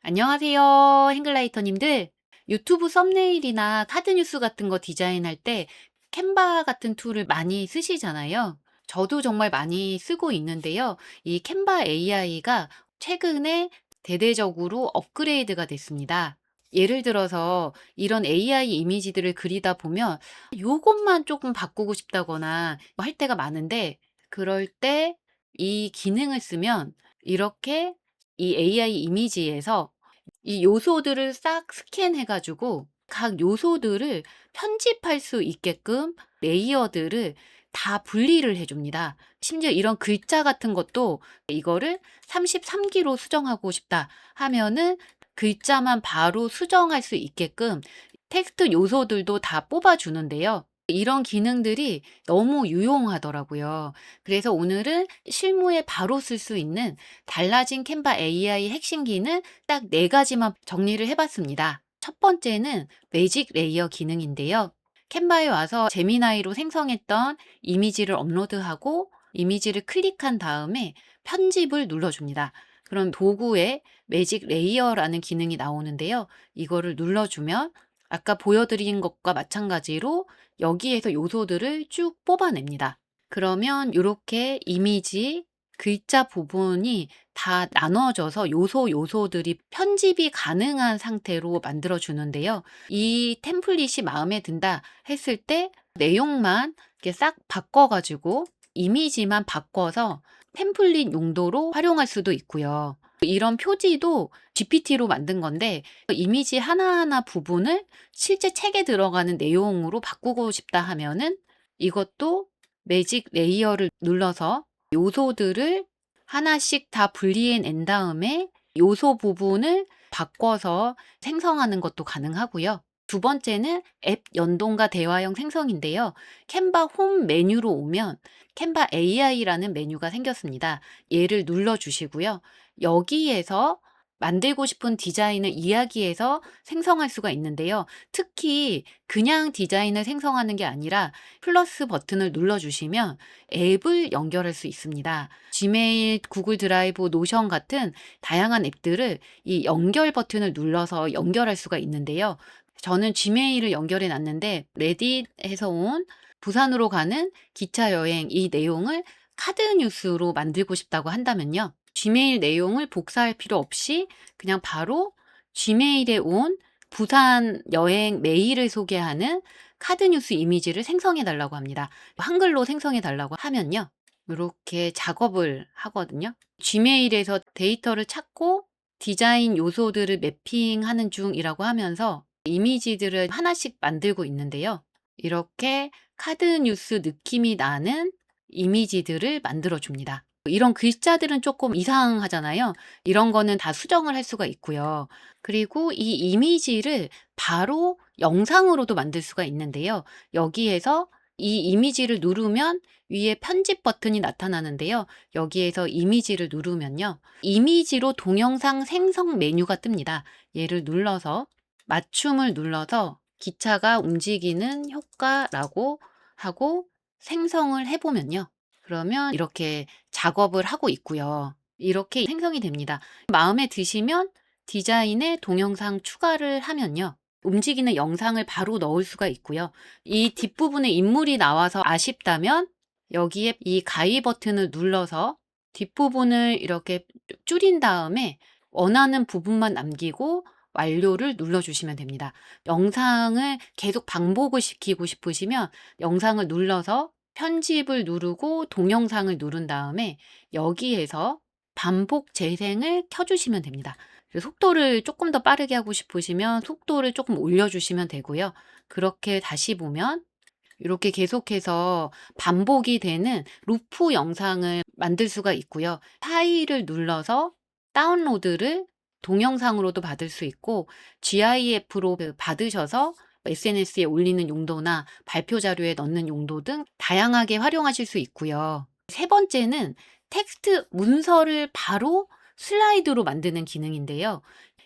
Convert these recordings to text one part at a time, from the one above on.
안녕하세요, 행글라이터님들. 유튜브 썸네일이나 카드 뉴스 같은 거 디자인할 때 캔바 같은 툴을 많이 쓰시잖아요. 저도 정말 많이 쓰고 있는데요. 이 캔바 AI가 최근에 대대적으로 업그레이드가 됐습니다. 예를 들어서 이런 AI 이미지들을 그리다 보면 요것만 조금 바꾸고 싶다거나 뭐 할 때가 많은데, 그럴 때 이 기능을 쓰면 이렇게 이 AI 이미지에서 이 요소들을 싹 스캔해 가지고 각 요소들을 편집할 수 있게끔 레이어들을 다 분리를 해 줍니다. 심지어 이런 글자 같은 것도 이거를 33기로 수정하고 싶다 하면은 글자만 바로 수정할 수 있게끔 텍스트 요소들도 다 뽑아 주는데요. 이런 기능들이 너무 유용하더라고요. 그래서 오늘은 실무에 바로 쓸 수 있는 달라진 캔바 AI 핵심 기능 딱 4가지만 정리를 해 봤습니다. 첫 번째는 매직 레이어 기능인데요. 캔바에 와서 제미나이로 생성했던 이미지를 업로드하고 이미지를 클릭한 다음에 편집을 눌러줍니다. 그럼 도구에 매직 레이어라는 기능이 나오는데요. 이거를 눌러주면 아까 보여드린 것과 마찬가지로 여기에서 요소들을 쭉 뽑아냅니다. 그러면 이렇게 이미지, 글자 부분이 다 나눠져서 요소들이 편집이 가능한 상태로 만들어 주는데요. 이 템플릿이 마음에 든다 했을 때 내용만 이렇게 싹 바꿔 가지고 이미지만 바꿔서 템플릿 용도로 활용할 수도 있고요. 이런 표지도 GPT로 만든 건데 이미지 하나하나 부분을 실제 책에 들어가는 내용으로 바꾸고 싶다 하면은 이것도 매직 레이어를 눌러서 요소들을 하나씩 다 분리해 낸 다음에 요소 부분을 바꿔서 생성하는 것도 가능하고요. 두 번째는 앱 연동과 대화형 생성인데요. 캔바 홈 메뉴로 오면 캔바 AI라는 메뉴가 생겼습니다. 얘를 눌러 주시고요. 여기에서 만들고 싶은 디자인을 이야기해서 생성할 수가 있는데요. 특히 그냥 디자인을 생성하는 게 아니라 플러스 버튼을 눌러주시면 앱을 연결할 수 있습니다. 지메일, 구글 드라이브, 노션 같은 다양한 앱들을 이 연결 버튼을 눌러서 연결할 수가 있는데요. 저는 지메일을 연결해 놨는데 레딧에서 온 부산으로 가는 기차 여행 이 내용을 카드 뉴스로 만들고 싶다고 한다면요. 지메일 내용을 복사할 필요 없이 그냥 바로 지메일에 온 부산 여행 메일을 소개하는 카드 뉴스 이미지를 생성해 달라고 합니다. 한글로 생성해 달라고 하면요. 이렇게 작업을 하거든요. 지메일에서 데이터를 찾고 디자인 요소들을 매핑하는 중이라고 하면서 이미지들을 하나씩 만들고 있는데요. 이렇게 카드 뉴스 느낌이 나는 이미지들을 만들어 줍니다. 이런 글자들은 조금 이상하잖아요. 이런 거는 다 수정을 할 수가 있고요. 그리고 이 이미지를 바로 영상으로도 만들 수가 있는데요. 여기에서 이 이미지를 누르면 위에 편집 버튼이 나타나는데요. 여기에서 이미지를 누르면요. 이미지로 동영상 생성 메뉴가 뜹니다. 얘를 눌러서 맞춤을 눌러서 기차가 움직이는 효과라고 하고 생성을 해 보면요. 그러면 이렇게 작업을 하고 있고요. 이렇게 생성이 됩니다. 마음에 드시면 디자인에 동영상 추가를 하면요. 움직이는 영상을 바로 넣을 수가 있고요. 이 뒷부분에 인물이 나와서 아쉽다면 여기에 이 가위 버튼을 눌러서 뒷부분을 이렇게 줄인 다음에 원하는 부분만 남기고 완료를 눌러주시면 됩니다. 영상을 계속 반복을 시키고 싶으시면 영상을 눌러서 편집을 누르고 동영상을 누른 다음에 여기에서 반복 재생을 켜주시면 됩니다. 속도를 조금 더 빠르게 하고 싶으시면 속도를 조금 올려주시면 되고요. 그렇게 다시 보면 이렇게 계속해서 반복이 되는 루프 영상을 만들 수가 있고요. 파일을 눌러서 다운로드를 동영상으로도 받을 수 있고 GIF로 받으셔서 SNS에 올리는 용도나 발표 자료에 넣는 용도 등 다양하게 활용하실 수 있고요. 세 번째는 텍스트 문서를 바로 슬라이드로 만드는 기능인데요.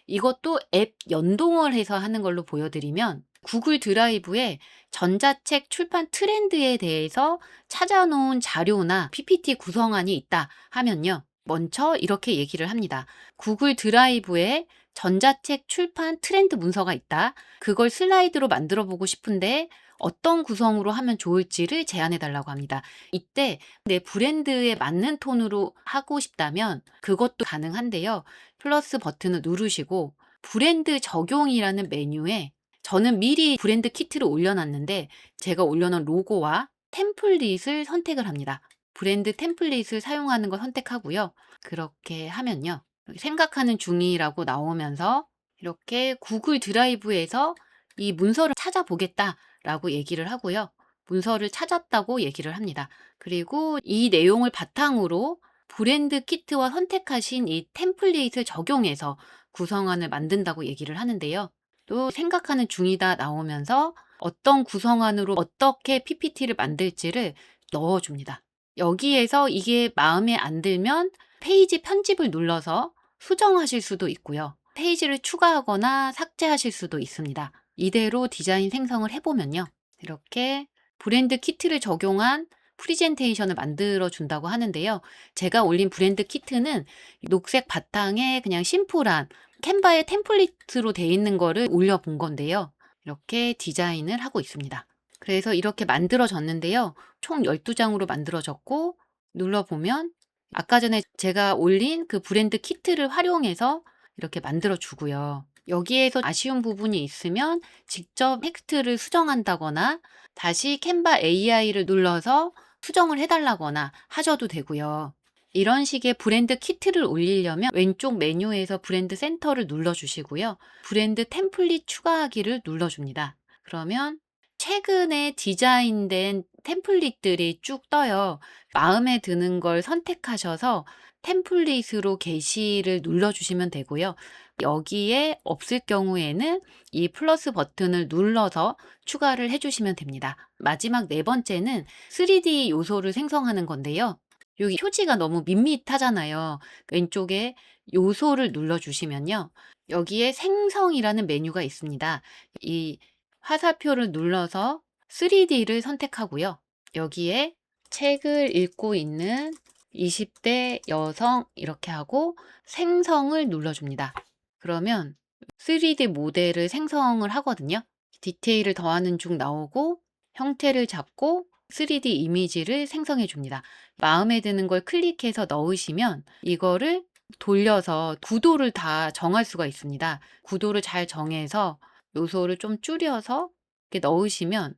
이것도 앱 연동을 해서 하는 걸로 보여드리면 구글 드라이브에 전자책 출판 트렌드에 대해서 찾아놓은 자료나 PPT 구성안이 있다 하면요. 먼저 이렇게 얘기를 합니다. 구글 드라이브에 전자책 출판 트렌드 문서가 있다. 그걸 슬라이드로 만들어 보고 싶은데 어떤 구성으로 하면 좋을지를 제안해 달라고 합니다. 이때 내 브랜드에 맞는 톤으로 하고 싶다면 그것도 가능한데요. 플러스 버튼을 누르시고 브랜드 적용이라는 메뉴에 저는 미리 브랜드 키트를 올려놨는데 제가 올려놓은 로고와 템플릿을 선택을 합니다. 브랜드 템플릿을 사용하는 걸 선택하고요. 그렇게 하면요. 생각하는 중이라고 나오면서 이렇게 구글 드라이브에서 이 문서를 찾아보겠다라고 얘기를 하고요. 문서를 찾았다고 얘기를 합니다. 그리고 이 내용을 바탕으로 브랜드 키트와 선택하신 이 템플릿을 적용해서 구성안을 만든다고 얘기를 하는데요. 또 생각하는 중이다 나오면서 어떤 구성안으로 어떻게 PPT를 만들지를 넣어줍니다. 여기에서 이게 마음에 안 들면 페이지 편집을 눌러서 수정하실 수도 있고요. 페이지를 추가하거나 삭제하실 수도 있습니다. 이대로 디자인 생성을 해보면요. 이렇게 브랜드 키트를 적용한 프리젠테이션을 만들어 준다고 하는데요. 제가 올린 브랜드 키트는 녹색 바탕에 그냥 심플한 캔바의 템플릿으로 돼 있는 거를 올려본 건데요. 이렇게 디자인을 하고 있습니다. 그래서 이렇게 만들어졌는데요. 총 12장으로 만들어졌고 눌러보면 아까 전에 제가 올린 그 브랜드 키트를 활용해서 이렇게 만들어 주고요. 여기에서 아쉬운 부분이 있으면 직접 텍스트를 수정한다거나 다시 캔바 AI를 눌러서 수정을 해달라거나 하셔도 되고요. 이런 식의 브랜드 키트를 올리려면 왼쪽 메뉴에서 브랜드 센터를 눌러주시고요. 브랜드 템플릿 추가하기를 눌러줍니다. 그러면 최근에 디자인된 템플릿들이 쭉 떠요. 마음에 드는 걸 선택하셔서 템플릿으로 게시를 눌러주시면 되고요. 여기에 없을 경우에는 이 플러스 버튼을 눌러서 추가를 해주시면 됩니다. 마지막 네 번째는 3D 요소를 생성하는 건데요. 여기 표지가 너무 밋밋하잖아요. 왼쪽에 요소를 눌러주시면요. 여기에 생성이라는 메뉴가 있습니다. 이 화살표를 눌러서 3D를 선택하고요. 여기에 책을 읽고 있는 20대 여성 이렇게 하고 생성을 눌러줍니다. 그러면 3D 모델을 생성을 하거든요. 디테일을 더하는 중 나오고 형태를 잡고 3D 이미지를 생성해 줍니다. 마음에 드는 걸 클릭해서 넣으시면 이거를 돌려서 구도를 다 정할 수가 있습니다. 구도를 잘 정해서 요소를 좀 줄여서 이렇게 넣으시면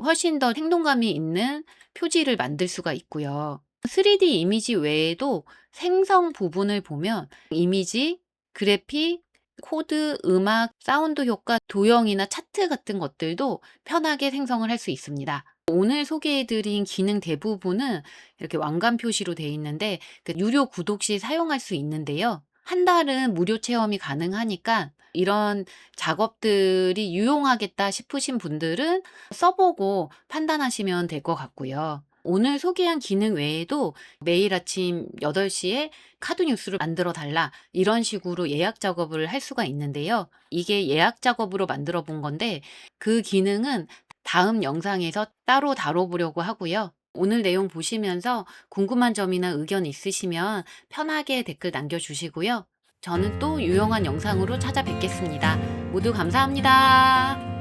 훨씬 더 생동감이 있는 표지를 만들 수가 있고요. 3D 이미지 외에도 생성 부분을 보면 이미지, 그래픽, 코드, 음악, 사운드 효과, 도형이나 차트 같은 것들도 편하게 생성을 할 수 있습니다. 오늘 소개해드린 기능 대부분은 이렇게 왕관 표시로 되어 있는데 유료 구독 시 사용할 수 있는데요. 한 달은 무료 체험이 가능하니까 이런 작업들이 유용하겠다 싶으신 분들은 써보고 판단하시면 될 것 같고요. 오늘 소개한 기능 외에도 매일 아침 8시에 카드 뉴스를 만들어 달라 이런 식으로 예약 작업을 할 수가 있는데요. 이게 예약 작업으로 만들어 본 건데 그 기능은 다음 영상에서 따로 다뤄보려고 하고요. 오늘 내용 보시면서 궁금한 점이나 의견 있으시면 편하게 댓글 남겨주시고요. 저는 또 유용한 영상으로 찾아뵙겠습니다. 모두 감사합니다.